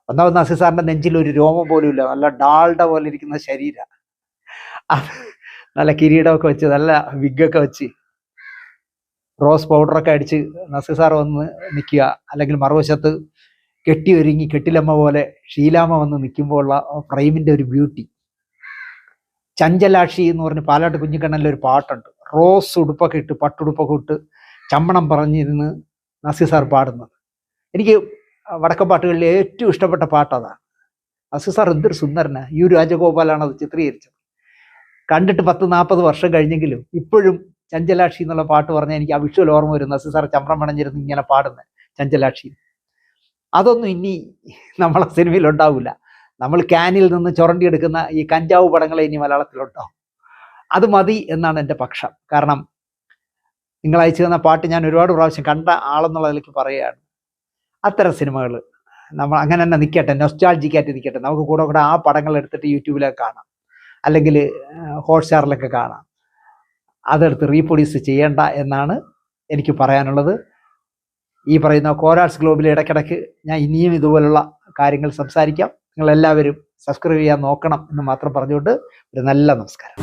ഒന്നാമത് നസീർ സാറിന്റെ നെഞ്ചിൽ ഒരു രോമം പോലും ഇല്ല, നല്ല ഡാൾഡ പോലെ ഇരിക്കുന്ന ശരീരം, അത് നല്ല കിരീടമൊക്കെ വെച്ച് നല്ല വിഗൊക്കെ വെച്ച് റോസ് പൗഡറൊക്കെ അടിച്ച് നസീർ സാർ വന്ന് നിൽക്കുക, അല്ലെങ്കിൽ മറുവശത്ത് കെട്ടി ഒരുങ്ങി കെട്ടിലമ്മ പോലെ ഷീലാമ്മ വന്ന് നിൽക്കുമ്പോൾ ഉള്ള ഫ്രെയിമിന്റെ ഒരു ബ്യൂട്ടി. ചഞ്ചലാക്ഷി എന്ന് പറഞ്ഞ് പാലാട്ട് കുഞ്ഞിക്കണ്ണനിലെ ഒരു പാട്ടുണ്ട്, റോസ് ഉടുപ്പൊക്കെ ഇട്ട് പട്ടുടുപ്പൊക്കെ ഇട്ട് ചമ്മണം പറഞ്ഞിരുന്ന് നസീർ സാർ പാടുന്നത്. എനിക്ക് വടക്കൻ പാട്ടുകളിൽ ഏറ്റവും ഇഷ്ടപ്പെട്ട പാട്ട് അതാണ്. നസീർ സാർ എന്തൊരു സുന്ദരനാണ്. യു രാജഗോപാലാണ് അത് ചിത്രീകരിച്ചത്. കണ്ടിട്ട് 10-40 വർഷം കഴിഞ്ഞെങ്കിലും ഇപ്പോഴും ചഞ്ചലാക്ഷി എന്നുള്ള പാട്ട് പറഞ്ഞാൽ എനിക്ക് ആ വിഷ്വൽ ഓർമ്മ വരും. നസീർ സാർ ചമ്രം പണഞ്ഞിരുന്ന് ഇങ്ങനെ പാടുന്നത് ചഞ്ചലാക്ഷി. അതൊന്നും ഇനി നമ്മളെ സിനിമയിൽ ഉണ്ടാവില്ല. നമ്മൾ ക്യാനിൽ നിന്ന് ചുരണ്ടിയെടുക്കുന്ന ഈ കഞ്ചാവ് പടങ്ങളെ ഇനി മലയാളത്തിലുണ്ടാവും. അത് മതി എന്നാണ് എൻ്റെ പക്ഷം. കാരണം നിങ്ങൾ അയച്ചു തന്ന പാട്ട് ഞാൻ ഒരുപാട് പ്രാവശ്യം കണ്ട ആളെന്നുള്ളതിലേക്ക് പറയുകയാണ്. അത്തരം സിനിമകൾ നമ്മൾ അങ്ങനെ തന്നെ നിൽക്കട്ടെ, നൊസ്റ്റാൾജിക്കായിട്ട് നിൽക്കട്ടെ. നമുക്ക് കൂടെ കൂടെ ആ പടങ്ങൾ എടുത്തിട്ട് യൂട്യൂബിലൊക്കെ കാണാം, അല്ലെങ്കിൽ ഹോട്ട്സ്റ്റാറിലൊക്കെ കാണാം. അതെടുത്ത് റീപ്രൊഡ്യൂസ് ചെയ്യേണ്ട എന്നാണ് എനിക്ക് പറയാനുള്ളത്. ഈ പറയുന്ന കോരാർട്സ് ഗ്ലോബിൽ ഇടയ്ക്കിടയ്ക്ക് ഞാൻ ഇനിയും ഇതുപോലുള്ള കാര്യങ്ങൾ സംസാരിക്കാം. നിങ്ങളെല്ലാവരും സബ്സ്ക്രൈബ് ചെയ്യാൻ നോക്കണം എന്ന് മാത്രം പറഞ്ഞുകൊണ്ട് ഒരു നല്ല നമസ്കാരം.